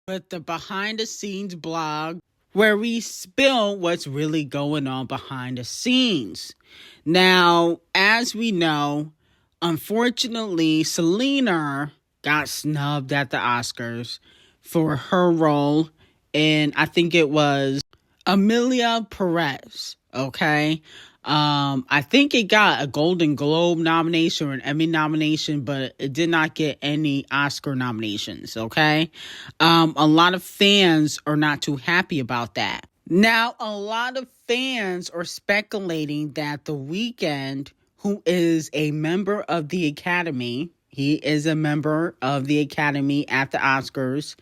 with the behind the scenes blog where we spill what's really going on behind the scenes. Now, as we know, unfortunately, Selena got snubbed at the Oscars for her role in, I think it was Amelia Perez, okay? I think it got a Golden Globe nomination or an Emmy nomination, but it did not get any Oscar nominations, okay? A lot of fans are not too happy about that. Now, a lot of fans are speculating that The Weeknd, who is a member of the Academy, he is a member of the Academy at the Oscars,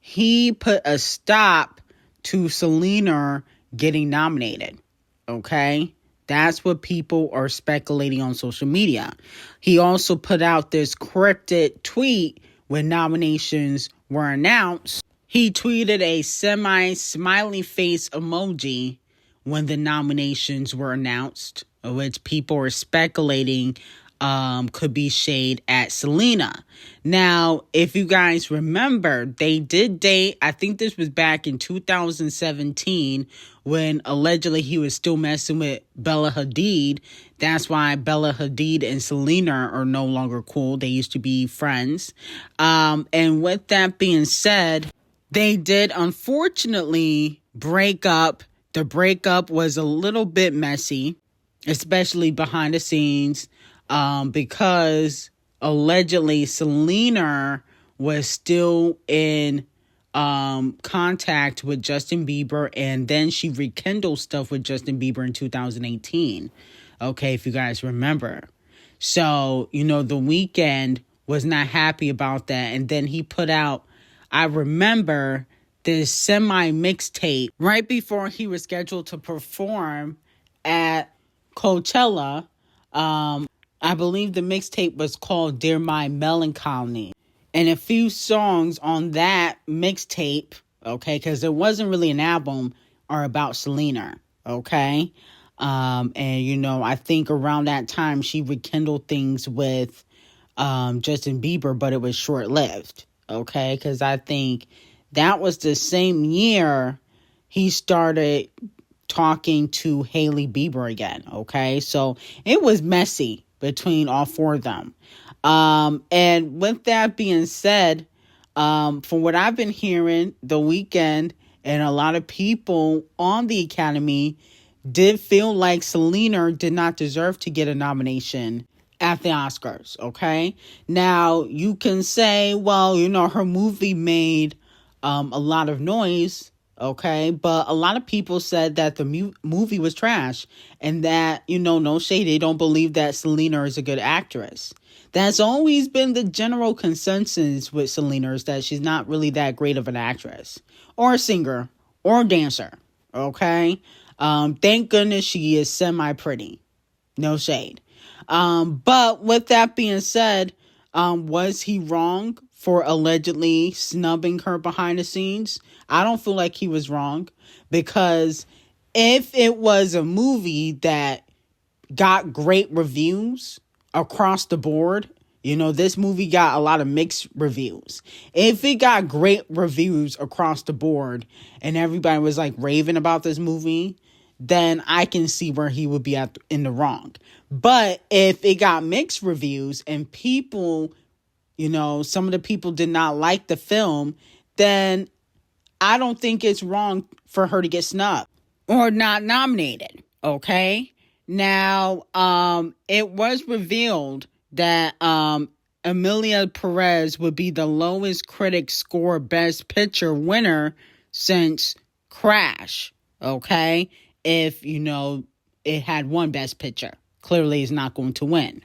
he put a stop to Selena getting nominated, okay? That's what people are speculating on social media. He also put out this cryptic tweet when nominations were announced. He tweeted a semi-smiley face emoji when the nominations were announced, which people are speculating could be shade at Selena. Now, if you guys remember, they did date, I think this was back in 2017, when allegedly he was still messing with Bella Hadid. That's why Bella Hadid and Selena are no longer cool. They used to be friends. And with that being said, they did unfortunately break up. The breakup was a little bit messy, especially behind the scenes, because allegedly Selena was still in contact with Justin Bieber, and then she rekindled stuff with Justin Bieber in 2018. Okay, if you guys remember. So, The Weeknd was not happy about that, and then he put out, I remember, this semi-mixtape right before he was scheduled to perform at Coachella. I believe the mixtape was called Dear My Melancholy. And a few songs on that mixtape, okay, because it wasn't really an album, are about Selena, okay? And, I think around that time she rekindled things with Justin Bieber, but it was short-lived, okay? Because I think that was the same year he started talking to Hailey Bieber again, okay? So it was messy between all four of them. And with that being said, from what I've been hearing, The Weeknd and a lot of people on the Academy did feel like Selena did not deserve to get a nomination at the Oscars, okay? Now, you can say, well, her movie made a lot of noise, okay? But a lot of people said that the movie was trash and that, no shade, they don't believe that Selena is a good actress. That's always been the general consensus with Selena, is that she's not really that great of an actress or a singer or a dancer, okay? Thank goodness she is semi-pretty. No shade. But with that being said, was he wrong for allegedly snubbing her behind the scenes? I don't feel like he was wrong, because if it was a movie that got great reviews across the board, this movie got a lot of mixed reviews. If it got great reviews across the board and everybody was like raving about this movie, then I can see where he would be in the wrong. But if it got mixed reviews and people, some of the people did not like the film, then I don't think it's wrong for her to get snubbed or not nominated, okay? Now, it was revealed that Amelia Perez would be the lowest critic score Best Picture winner since Crash, okay? If, it had won Best Picture. Clearly, it's not going to win.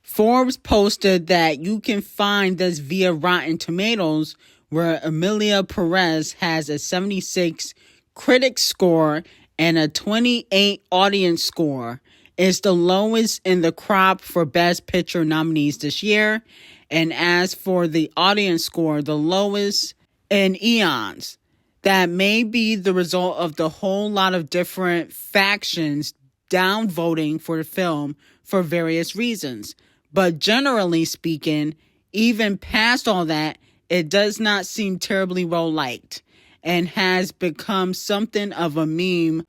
Forbes posted that you can find this via Rotten Tomatoes, where Amelia Perez has a 76 critic score and a 28 audience score. It's the lowest in the crop for Best Picture nominees this year. And as for the audience score, the lowest in eons. That may be the result of the whole lot of different factions downvoting for the film for various reasons. But generally speaking, even past all that, it does not seem terribly well liked and has become something of a meme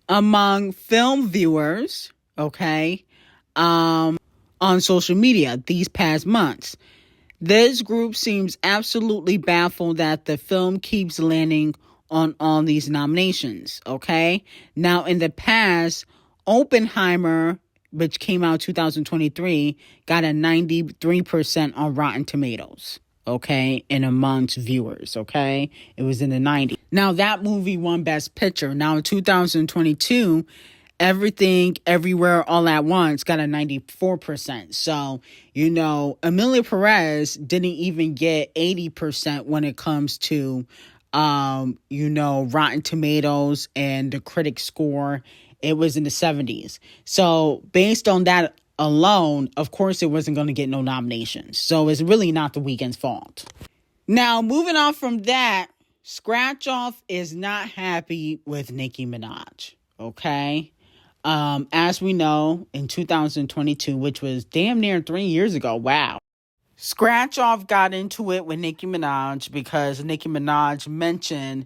among film viewers, okay, on social media these past months. This group seems absolutely baffled that the film keeps landing on all these nominations, okay? Now, in the past, Oppenheimer, which came out 2023, got a 93% on Rotten Tomatoes, okay, and amongst viewers, okay? It was in the 90s. Now, that movie won Best Picture. Now, in 2022, Everything, Everywhere, All at Once got a 94%. So, Emilia Perez didn't even get 80% when it comes to, Rotten Tomatoes and the critic score. It was in the 70s. So, based on that alone, of course, it wasn't going to get no nominations. So, it's really not The Weeknd's fault. Now, moving on from that, Scratch Off is not happy with Nicki Minaj, okay? As we know, in 2022, which was damn near 3 years ago, wow. Scratch Off got into it with Nicki Minaj because Nicki Minaj mentioned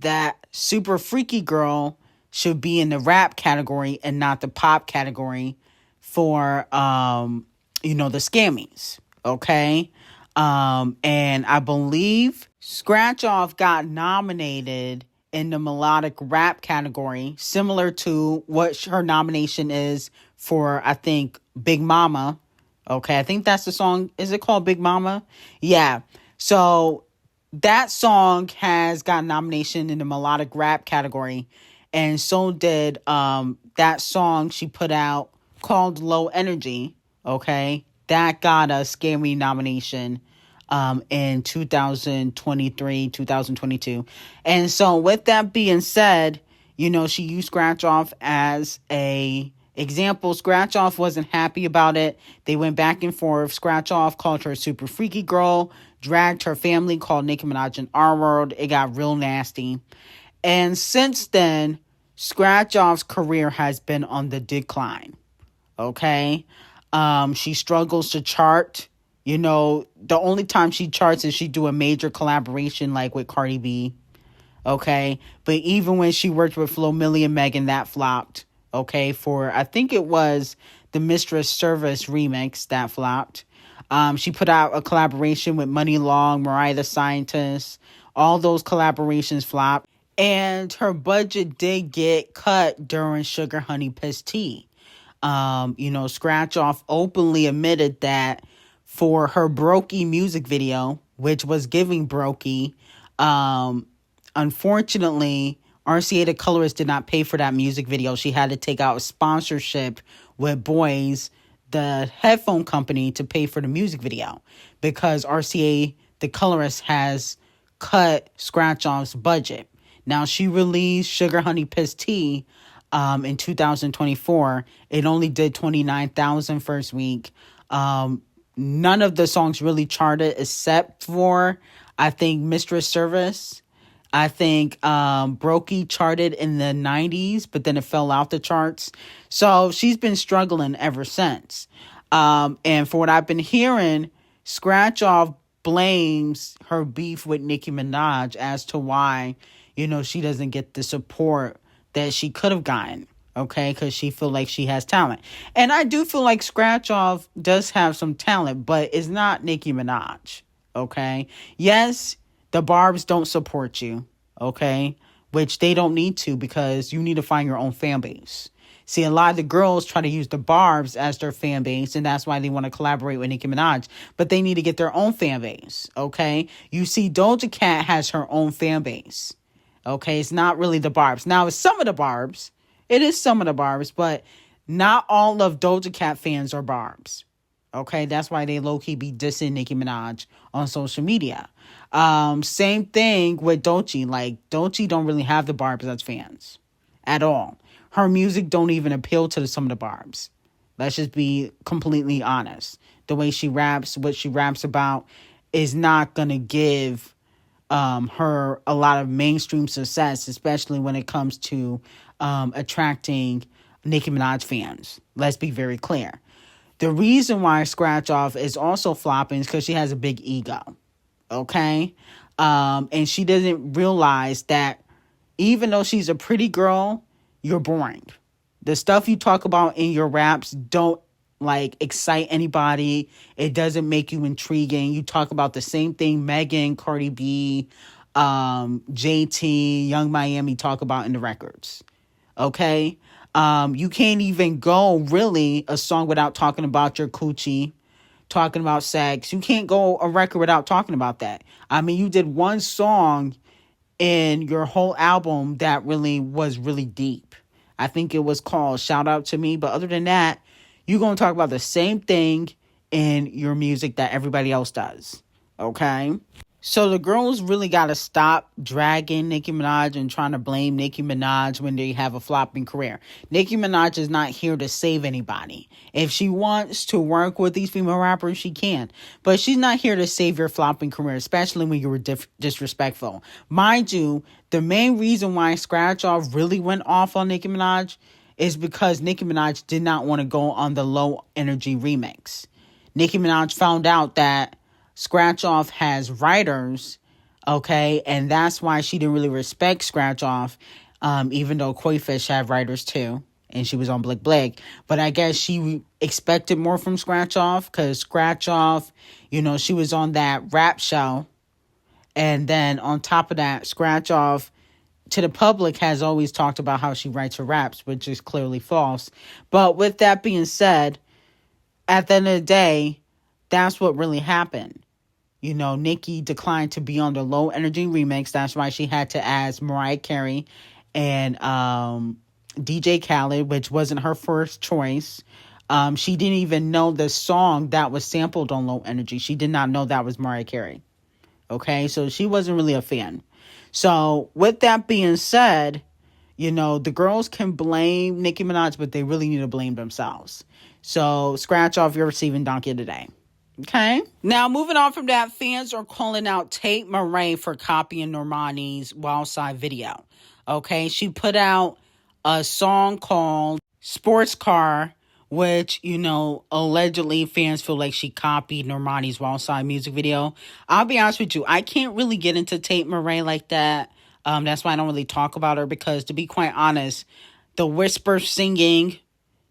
that Super Freaky Girl should be in the rap category and not the pop category for, the Scammies, okay? And I believe Scratch Off got nominated in the melodic rap category, similar to what her nomination is for, I think, Big Mama. Okay, I think that's the song. Is it called Big Mama? Yeah. So that song has got a nomination in the melodic rap category. And so did that song she put out called Low Energy. Okay, that got a Scary nomination in 2023, 2022. And so with that being said, she used Scratch Off as a example. Scratch Off wasn't happy about it. They went back and forth. Scratch Off called her a super freaky girl, dragged her family, called Nicki Minaj an R-word. It got real nasty. And since then, Scratch Off's career has been on the decline. Okay? She struggles to chart. The only time she charts is she do a major collaboration like with Cardi B, okay? But even when she worked with Flo Milli and Megan, that flopped, okay? For, I think it was the Mistress Service remix that flopped. She put out a collaboration with Money Long, Mariah the Scientist. All those collaborations flopped. And her budget did get cut during Sugar Honey Piss Tea. Scratch Off openly admitted that for her Brokey music video, which was giving Brokey, unfortunately, RCA the colorist did not pay for that music video. She had to take out a sponsorship with Boys, the headphone company, to pay for the music video because RCA the colorist has cut Scratch Off's budget. Now, she released Sugar Honey Piss Tea in 2024. It only did 29,000 first week. None of the songs really charted except for, I think, Mistress Service. I think Brokey charted in the 90s, but then it fell out the charts. So she's been struggling ever since. And for what I've been hearing, Scratch Off blames her beef with Nicki Minaj as to why, she doesn't get the support that she could have gotten. Okay, because she feel like she has talent. And I do feel like Scratch Off does have some talent, but it's not Nicki Minaj. Okay? Yes, the Barbs don't support you. Okay? Which they don't need to because you need to find your own fan base. See, a lot of the girls try to use the Barbs as their fan base, and that's why they want to collaborate with Nicki Minaj. But they need to get their own fan base. Okay? You see, Doja Cat has her own fan base. Okay? It's not really the Barbs. Now, it's some of the Barbs. It is some of the Barbs, but not all of Doja Cat fans are Barbs. Okay, that's why they low-key be dissing Nicki Minaj on social media. Same thing with Doechii. Like, Doechii don't really have the Barbs as fans at all. Her music don't even appeal to some of the Barbs. Let's just be completely honest. The way she raps, what she raps about, is not going to give her a lot of mainstream success, especially when it comes to attracting Nicki Minaj fans. Let's be very clear. The reason why Scratch Off is also flopping is because she has a big ego. okay? And she doesn't realize that even though she's a pretty girl, you're boring. The stuff you talk about in your raps don't like excite anybody. It doesn't make you intriguing. You talk about the same thing Megan, Cardi B, JT, Young Miami talk about in the records. Okay? You can't even go really a song without talking about your coochie, talking about sex. You can't go a record without talking about that. I mean, you did one song in your whole album that really was really deep. I think it was called Shout Out to Me. But other than that, you're going to talk about the same thing in your music that everybody else does. Okay? So the girls really got to stop dragging Nicki Minaj and trying to blame Nicki Minaj when they have a flopping career. Nicki Minaj is not here to save anybody. If she wants to work with these female rappers, she can. But she's not here to save your flopping career, especially when you were disrespectful. Mind you, the main reason why Scratch Off really went off on Nicki Minaj is because Nicki Minaj did not want to go on the Low Energy remix. Nicki Minaj found out that Scratch Off has writers, okay, and that's why she didn't really respect Scratch Off, even though Koi Fish had writers too, and she was on Blick Blick. But I guess she expected more from Scratch Off, because Scratch Off, you know, she was on that rap show, and then on top of that, Scratch Off, to the public, has always talked about how she writes her raps, which is clearly false. But with that being said, at the end of the day, that's what really happened. You know, Nicki declined to be on the Low Energy remix. That's why she had to ask Mariah Carey and DJ Khaled, which wasn't her first choice. She didn't even know the song that was sampled on Low Energy. She did not know that was Mariah Carey. Okay, so she wasn't really a fan. So with that being said, you know, the girls can blame Nicki Minaj, but they really need to blame themselves. So Scratch Off, you're receiving donkey today. Okay. Now, moving on from that, fans are calling out Tate Murray for copying Rmani's Wild Side video. Okay. She put out a song called Sports Car, which, you know, allegedly fans feel like she copied Rmani's Wild Side music video. I'll be honest with you, I can't really get into Tate Murray like that. That's why I don't really talk about her, because to be quite honest, the whisper singing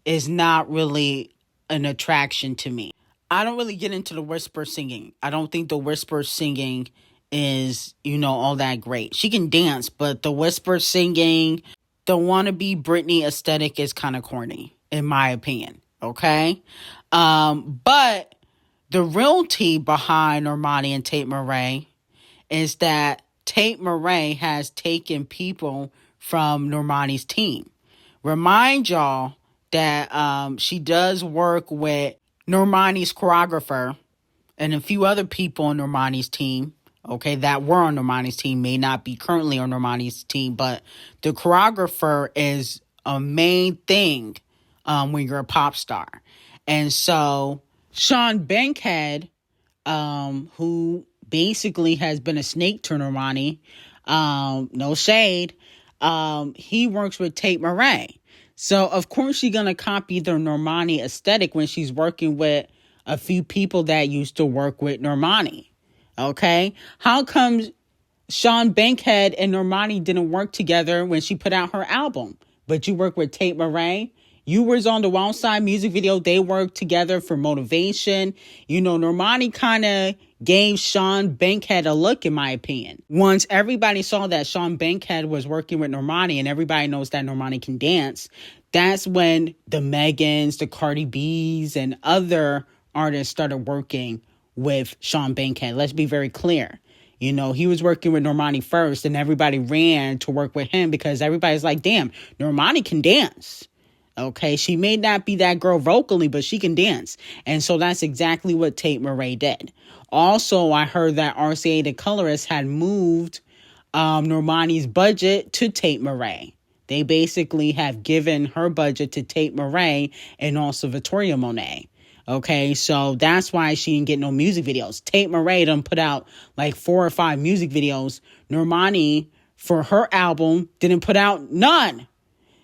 is not really an attraction to me. I don't really get into the whisper singing. I don't think the whisper singing is, you know, all that great. She can dance, but the whisper singing, the wannabe Britney aesthetic is kind of corny, in my opinion. Okay? But the real tea behind Rmani and Tate Murray is that Tate Murray has taken people from Rmani's team. Remind y'all that she does work with Rmani's choreographer and a few other people on Rmani's team, okay, that were on Rmani's team, may not be currently on Rmani's team, but the choreographer is a main thing when you're a pop star. And so Sean Bankhead, who basically has been a snake to Rmani, no shade, he works with Tate Murray. So, of course, she's going to copy the Rmani aesthetic when she's working with a few people that used to work with Rmani. Okay? How come Sean Bankhead and Rmani didn't work together when she put out her album? But you work with Tate Murray? You was on the Wild Side music video. They worked together for motivation. You know, Rmani kind of gave Sean Bankhead a look, in my opinion. Once everybody saw that Sean Bankhead was working with Rmani, and everybody knows that Rmani can dance, that's when the Megans, the Cardi B's, and other artists started working with Sean Bankhead. Let's be very clear. You know, he was working with Rmani first, and everybody ran to work with him because everybody's like, damn, Rmani can dance. Okay, she may not be that girl vocally, but she can dance. And so that's exactly what Tate Murray did. Also, I heard that RCA the colorist had moved Rmani's budget to Tate Murray. They basically have given her budget to Tate Murray and also Victoria Monet. Okay, so that's why she didn't get no music videos. Tate Murray done put out like 4 or 5 music videos. Rmani, for her album, didn't put out none.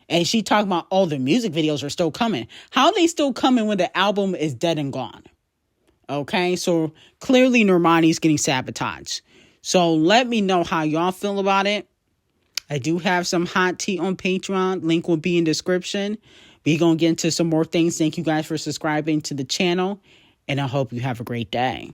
And she talking about, oh, the music videos are still coming. How are they still coming when the album is dead and gone? Okay, so clearly Rmani's getting sabotaged. So let me know how y'all feel about it. I do have some hot tea on Patreon. Link will be in description. We're going to get into some more things. Thank you guys for subscribing to the channel. And I hope you have a great day.